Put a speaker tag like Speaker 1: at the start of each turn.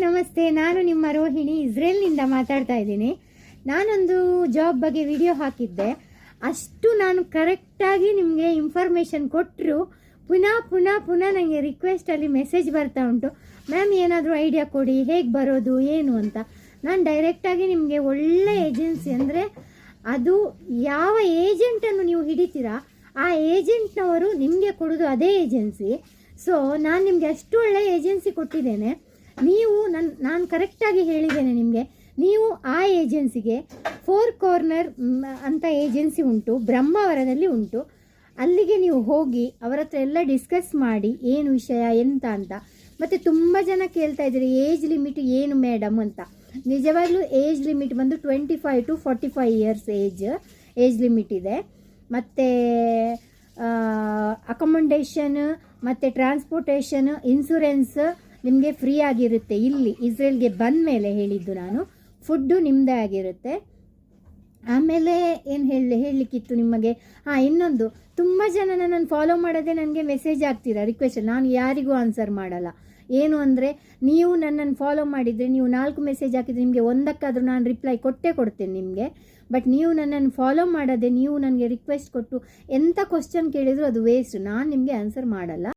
Speaker 1: ನಮಸ್ತೆ. ನಾನು ನಿಮ್ಮ ರೋಹಿಣಿ ಇಸ್ರೇಲ್ನಿಂದ ಮಾತಾಡ್ತಾ ಇದ್ದೀನಿ. ನಾನೊಂದು ಜಾಬ್ ಬಗ್ಗೆ ವಿಡಿಯೋ ಹಾಕಿದ್ದೆ. ಅಷ್ಟು ನಾನು ಕರೆಕ್ಟಾಗಿ ನಿಮಗೆ ಇನ್ಫಾರ್ಮೇಷನ್ ಕೊಟ್ಟರು ಪುನಃ ನನಗೆ ರಿಕ್ವೆಸ್ಟಲ್ಲಿ ಮೆಸೇಜ್ ಬರ್ತಾ ಉಂಟು, ಮ್ಯಾಮ್ ಏನಾದರೂ ಐಡಿಯಾ ಕೊಡಿ, ಹೇಗೆ ಬರೋದು ಏನು ಅಂತ. ನಾನು ಡೈರೆಕ್ಟಾಗಿ ನಿಮಗೆ ಒಳ್ಳೆ ಏಜೆನ್ಸಿ ಅಂದರೆ ಅದು ಯಾವ ಏಜೆಂಟನ್ನು ನೀವು ಹಿಡಿತೀರಾ ಆ ಏಜೆಂಟ್ನವರು ನಿಮಗೆ ಕೊಡೋದು ಅದೇ ಏಜೆನ್ಸಿ. ಸೊ ನಾನು ನಿಮಗೆ ಅಷ್ಟು ಒಳ್ಳೆ ಏಜೆನ್ಸಿ ಕೊಟ್ಟಿದ್ದೇನೆ. ನೀವು ನಾನು ಕರೆಕ್ಟಾಗಿ ಹೇಳಿದ್ದೇನೆ ನಿಮಗೆ. ನೀವು ಆ ಏಜೆನ್ಸಿಗೆ 4 ಕಾರ್ನರ್ ಅಂತ ಏಜೆನ್ಸಿ ಉಂಟು, ಬ್ರಹ್ಮಾವರದಲ್ಲಿ ಉಂಟು. ಅಲ್ಲಿಗೆ ನೀವು ಹೋಗಿ ಅವರ ಹತ್ರ ಎಲ್ಲ ಡಿಸ್ಕಸ್ ಮಾಡಿ ಏನು ವಿಷಯ ಎಂತ ಅಂತ. ಮತ್ತು ತುಂಬ ಜನ ಕೇಳ್ತಾ ಇದ್ದೀರಿ ಏಜ್ ಲಿಮಿಟ್ ಏನು ಮೇಡಮ್ ಅಂತ. ನಿಜವಾಗ್ಲೂ ಏಜ್ ಲಿಮಿಟ್ ಬಂದು 25 to 45 ಇಯರ್ಸ್ ಏಜ್ ಲಿಮಿಟ್ ಇದೆ. ಮತ್ತು ಅಕೊಮೊಡೇಷನ್ ಮತ್ತು ಟ್ರಾನ್ಸ್ಪೋರ್ಟೇಷನ್ ಇನ್ಶೂರೆನ್ಸ್ ನಿಮಗೆ ಫ್ರೀ ಆಗಿರುತ್ತೆ. ಇಲ್ಲಿ ಇಸ್ರೇಲ್ಗೆ ಬಂದ ಮೇಲೆ ಹೇಳಿದ್ದು ನಾನು, ಫುಡ್ಡು ನಿಮ್ಮದೇ ಆಗಿರುತ್ತೆ. ಆಮೇಲೆ ಏನು ಹೇಳಲಿಕ್ಕಿತ್ತು ನಿಮಗೆ, ಇನ್ನೊಂದು, ತುಂಬ ಜನ ನನ್ನನ್ನು ಫಾಲೋ ಮಾಡೋದೇ ನನಗೆ ಮೆಸೇಜ್ ಆಗ್ತೀರಾ ರಿಕ್ವೆಸ್ಟ್. ನಾನು ಯಾರಿಗೂ ಆನ್ಸರ್ ಮಾಡಲ್ಲ. ಏನು ಅಂದರೆ ನೀವು ನನ್ನನ್ನು ಫಾಲೋ ಮಾಡಿದರೆ ನೀವು 4 ಮೆಸೇಜ್ ಹಾಕಿದರೆ ನಿಮಗೆ ಒಂದಕ್ಕಾದರೂ ನಾನು ರಿಪ್ಲೈ ಕೊಡ್ತೇನೆ ನಿಮಗೆ. ಬಟ್ ನೀವು ನನ್ನನ್ನು ಫಾಲೋ ಮಾಡೋದೇ, ನೀವು ನನಗೆ ರಿಕ್ವೆಸ್ಟ್ ಕೊಟ್ಟು ಎಂಥ ಕ್ವಶನ್ ಕೇಳಿದರೂ ಅದು ವೇಸ್ಟ್. ನಾನು ನಿಮಗೆ ಆನ್ಸರ್ ಮಾಡಲ್ಲ.